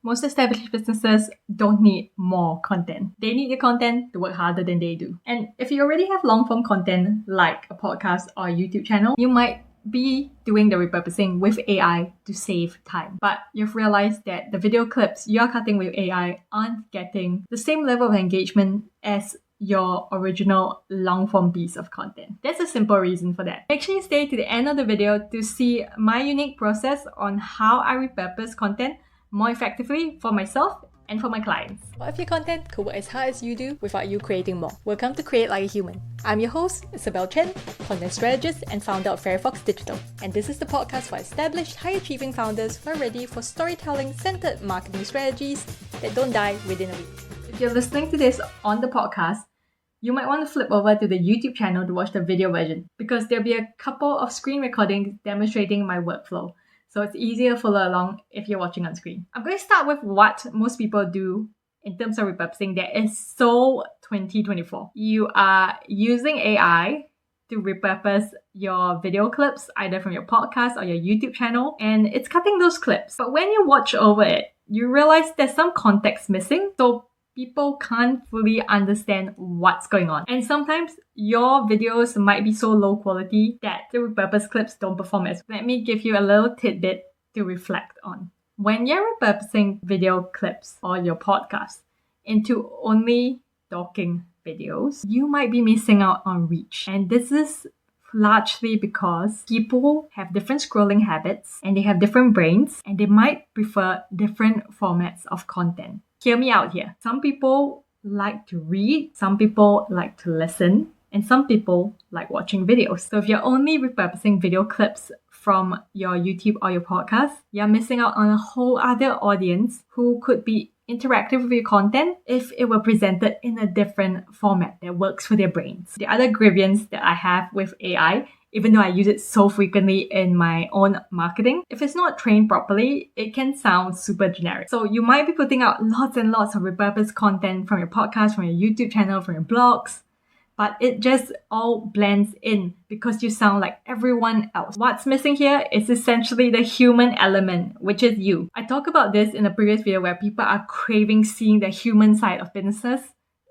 Most established businesses don't need more content. They need the content to work harder than they do. And if you already have long-form content like a podcast or a YouTube channel, you might be doing the repurposing with AI to save time. But you've realized that the video clips you're cutting with AI aren't getting the same level of engagement as your original long-form piece of content. There's a simple reason for that. Make sure you stay to the end of the video to see my unique process on how I repurpose content more effectively for myself and for my clients. What if your content could work as hard as you do without you creating more? Welcome to Create Like a Human. I'm your host, Isabel Chen, content strategist and founder of Fairfox Digital. And this is the podcast for established, high-achieving founders who are ready for storytelling-centered marketing strategies that don't die within a week. If you're listening to this on the podcast, you might want to flip over to the YouTube channel to watch the video version because there'll be a couple of screen recordings demonstrating my workflow. So it's easier to follow along if you're watching on screen. I'm going to start with what most people do in terms of repurposing that is so 2024. You are using AI to repurpose your video clips either from your podcast or your YouTube channel, and it's cutting those clips. But when you watch over it, you realize there's some context missing. So people can't fully understand what's going on. And sometimes your videos might be so low quality that the repurposed clips don't perform as well. Let me give you a little tidbit to reflect on. When you're repurposing video clips or your podcast into only talking videos, you might be missing out on reach. And this is largely because people have different scrolling habits and they have different brains and they might prefer different formats of content. Hear me out here. Some people like to read, some people like to listen, and some people like watching videos. So if you're only repurposing video clips from your YouTube or your podcast, you're missing out on a whole other audience who could be interactive with your content if it were presented in a different format that works for their brains. The other grievance that I have with AI, even though I use it so frequently in my own marketing, if it's not trained properly, it can sound super generic. So you might be putting out lots and lots of repurposed content from your podcast, from your YouTube channel, from your blogs, but it just all blends in because you sound like everyone else. What's missing here is essentially the human element, which is you. I talked about this in a previous video where people are craving seeing the human side of businesses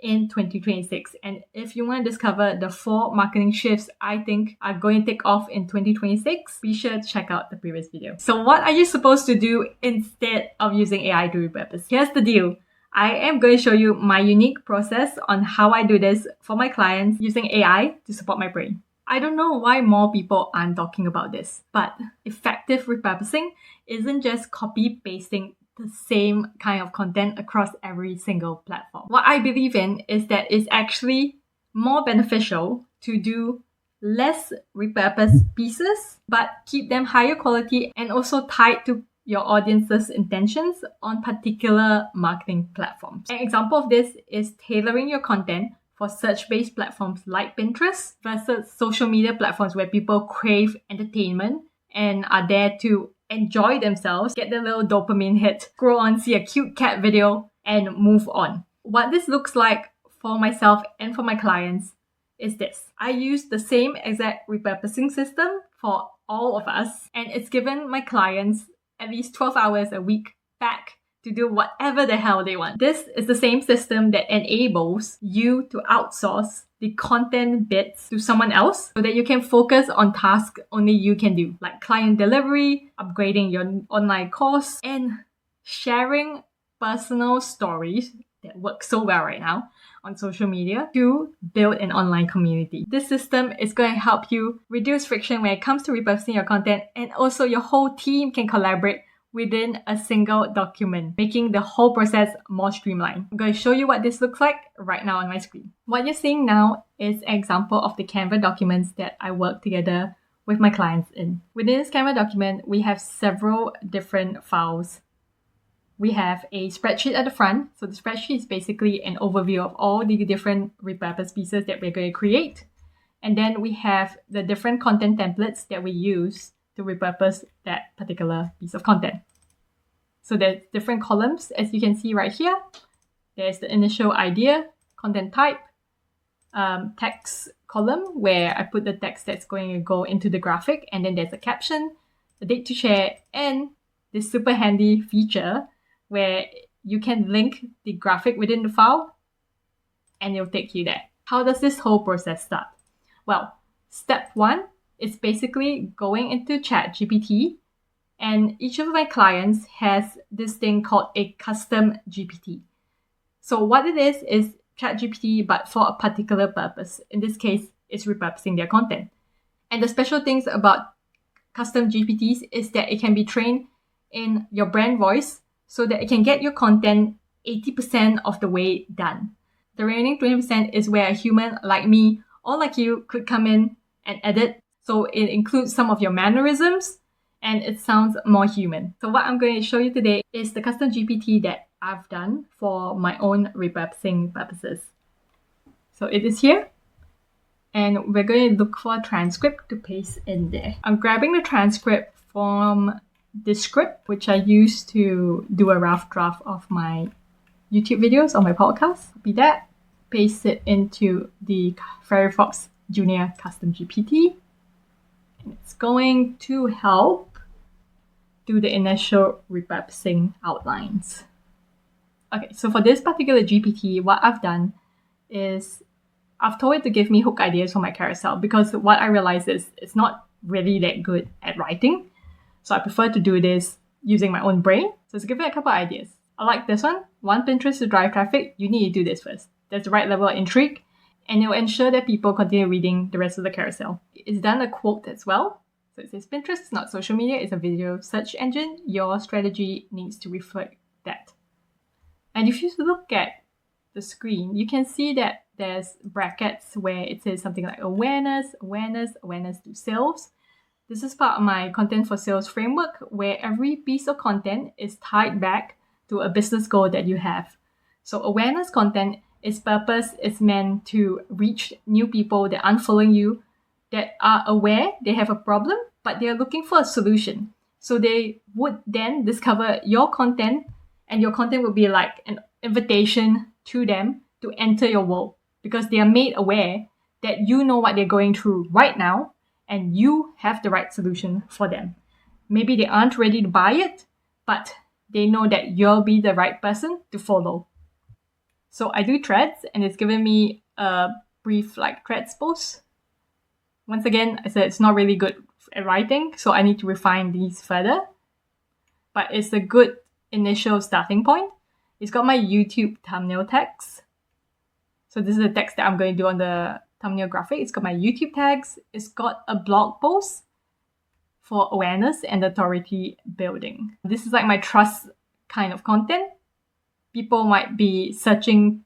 in 2026. And if you want to discover the 4 marketing shifts I think are going to take off in 2026, be sure to check out the previous video. So what are you supposed to do instead of using AI to repurpose? Here's the deal. I am going to show you my unique process on how I do this for my clients using AI to support my brain. I don't know why more people aren't talking about this, but effective repurposing isn't just copy-pasting the same kind of content across every single platform. What I believe in is that it's actually more beneficial to do less repurposed pieces, but keep them higher quality and also tied to your audience's intentions on particular marketing platforms. An example of this is tailoring your content for search-based platforms like Pinterest versus social media platforms where people crave entertainment and are there to enjoy themselves, get their little dopamine hit, scroll on, see a cute cat video, and move on. What this looks like for myself and for my clients is this. I use the same exact repurposing system for all of us, and it's given my clients at least 12 hours a week back to do whatever the hell they want. This is the same system that enables you to outsource the content bits to someone else so that you can focus on tasks only you can do, like client delivery, upgrading your online course, and sharing personal stories that work so well right now on social media to build an online community. This system is going to help you reduce friction when it comes to repurposing your content, and also your whole team can collaborate within a single document, making the whole process more streamlined. I'm going to show you what this looks like right now on my screen. What you're seeing now is an example of the Canva documents that I work together with my clients in. Within this Canva document, we have several different files. We have a spreadsheet at the front. So the spreadsheet is basically an overview of all the different repurposed pieces that we're going to create. And then we have the different content templates that we use to repurpose that particular piece of content. So there's different columns, as you can see right here. There's the initial idea, content type, text column where I put the text that's going to go into the graphic, and then there's a caption, a date to share, and this super handy feature where you can link the graphic within the file and it'll take you there. How does this whole process start? Well, step 1 is basically going into ChatGPT, and each of my clients has this thing called a custom GPT. So what it is ChatGPT, but for a particular purpose. In this case, it's repurposing their content. And the special things about custom GPTs is that it can be trained in your brand voice so that it can get your content 80% of the way done. The remaining 20% is where a human like me or like you could come in and edit. So it includes some of your mannerisms and it sounds more human. So what I'm going to show you today is the custom GPT that I've done for my own repurposing purposes. So it is here. And we're going to look for a transcript to paste in there. I'm grabbing the transcript from this script, which I use to do a rough draft of my YouTube videos or my podcast. Copy that, paste it into the Firefox Junior Custom GPT. And it's going to help do the initial repurposing outlines. Okay, so for this particular GPT, what I've done is I've told it to give me hook ideas for my carousel because what I realized is it's not really that good at writing. So I prefer to do this using my own brain. So let's give it a couple of ideas. I like this one. Want Pinterest to drive traffic? You need to do this first. That's the right level of intrigue, and it will ensure that people continue reading the rest of the carousel. It's done a quote as well. So it says, Pinterest is not social media, it's a video search engine. Your strategy needs to reflect that. And if you look at the screen, you can see that there's brackets where it says something like awareness to sales. This is part of my content for sales framework where every piece of content is tied back to a business goal that you have. So awareness content, its purpose is meant to reach new people that aren't following you, that are aware they have a problem, but they're looking for a solution. So they would then discover your content, and your content will be like an invitation to them to enter your world because they are made aware that you know what they're going through right now and you have the right solution for them. Maybe they aren't ready to buy it, but they know that you'll be the right person to follow. So I do threads and it's given me a brief threads post. Once again, I said it's not really good at writing, so I need to refine these further. But it's a good initial starting point. It's got my YouTube thumbnail text. So this is the text that I'm going to do on the thumbnail graphic. It's got my YouTube tags. It's got a blog post for awareness and authority building. This is like my trust kind of content. People might be searching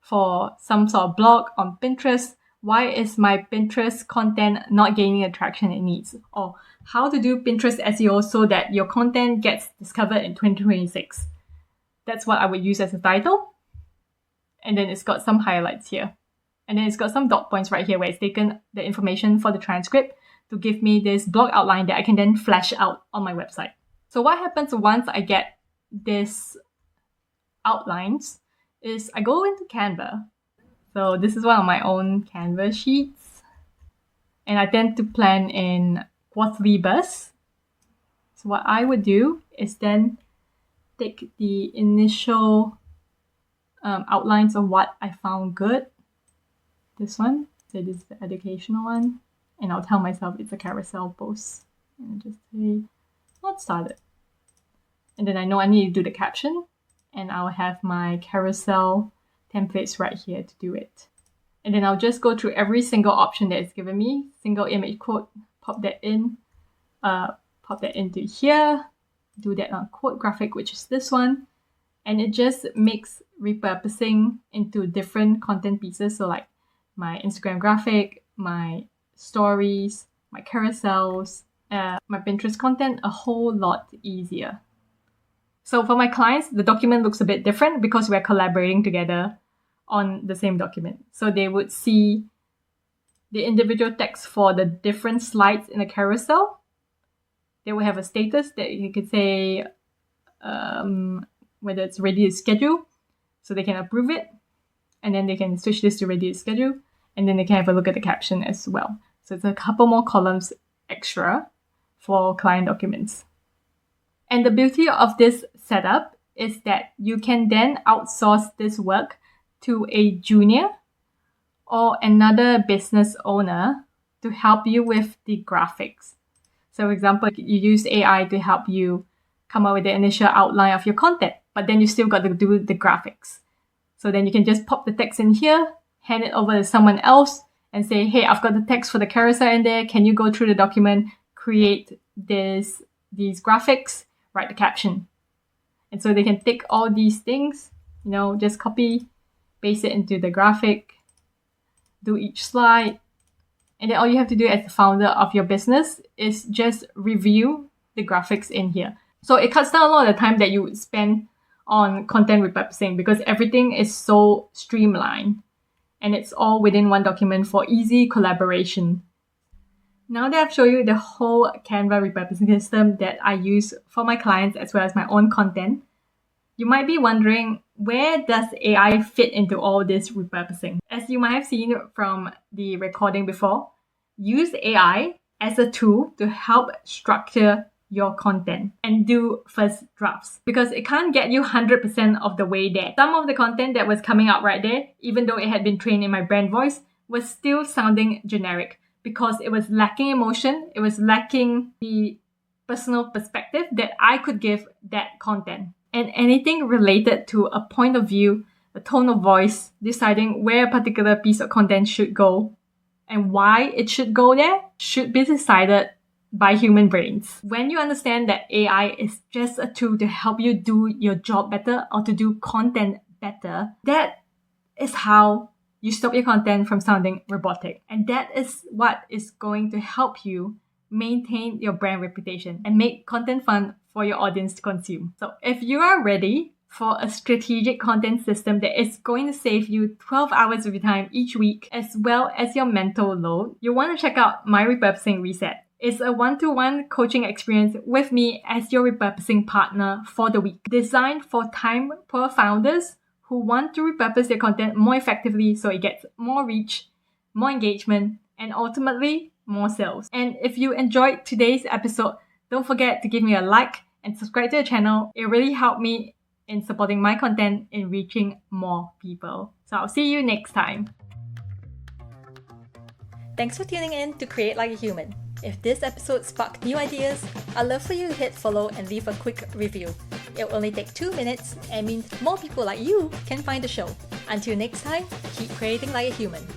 for some sort of blog on Pinterest. Why is my Pinterest content not gaining the traction it needs? Or how to do Pinterest SEO so that your content gets discovered in 2026. That's what I would use as a title. And then it's got some highlights here. And then it's got some dot points right here where it's taken the information for the transcript to give me this blog outline that I can then flash out on my website. So what happens once I get this outlines is I go into Canva. So this is one of my own Canva sheets. And I tend to plan in quarterly bursts. So what I would do is then take the initial outlines of what I found good. This one, so this is the educational one. And I'll tell myself it's a carousel post. And just say, let's start it. And then I know I need to do the caption. And I'll have my carousel templates right here to do it. And then I'll just go through every single option that it's given me. Single image quote, pop that in, pop that into here, do that on quote graphic, which is this one. And it just makes repurposing into different content pieces. So like my Instagram graphic, my stories, my carousels, my Pinterest content a whole lot easier. So for my clients, the document looks a bit different because we're collaborating together on the same document. So they would see the individual text for the different slides in a carousel. They will have a status that you could say whether it's ready to schedule, so they can approve it. And then they can switch this to ready to schedule. And then they can have a look at the caption as well. So it's a couple more columns extra for client documents. And the beauty of this setup is that you can then outsource this work to a junior or another business owner to help you with the graphics. So for example, you use AI to help you come up with the initial outline of your content, but then you still got to do the graphics. So then you can just pop the text in here, hand it over to someone else and say, hey, I've got the text for the carousel in there. Can you go through the document, create these graphics, write the caption. And so they can take all these things, just copy, paste it into the graphic, do each slide. And then all you have to do as the founder of your business is just review the graphics in here. So it cuts down a lot of the time that you spend on content repurposing because everything is so streamlined and it's all within one document for easy collaboration. Now that I've shown you the whole Canva repurposing system that I use for my clients as well as my own content, you might be wondering, where does AI fit into all this repurposing? As you might have seen from the recording before, use AI as a tool to help structure your content and do first drafts because it can't get you 100% of the way there. Some of the content that was coming out right there, even though it had been trained in my brand voice, was still sounding generic because it was lacking emotion, it was lacking the personal perspective that I could give that content. And anything related to a point of view, a tone of voice, deciding where a particular piece of content should go and why it should go there should be decided by human brains. When you understand that AI is just a tool to help you do your job better or to do content better, that is how you stop your content from sounding robotic. And that is what is going to help you maintain your brand reputation and make content fun for your audience to consume. So if you are ready for a strategic content system that is going to save you 12 hours of your time each week, as well as your mental load, you want to check out my Repurposing Reset. It's a one-to-one coaching experience with me as your repurposing partner for the week, designed for time-poor founders who want to repurpose their content more effectively so it gets more reach, more engagement, and ultimately more sales. And if you enjoyed today's episode, don't forget to give me a like and subscribe to the channel. It really helped me in supporting my content in reaching more people. So I'll see you next time. Thanks for tuning in to Create Like a Human. If this episode sparked new ideas, I'd love for you to hit follow and leave a quick review. It'll only take 2 minutes and means more people like you can find the show. Until next time, keep creating like a human.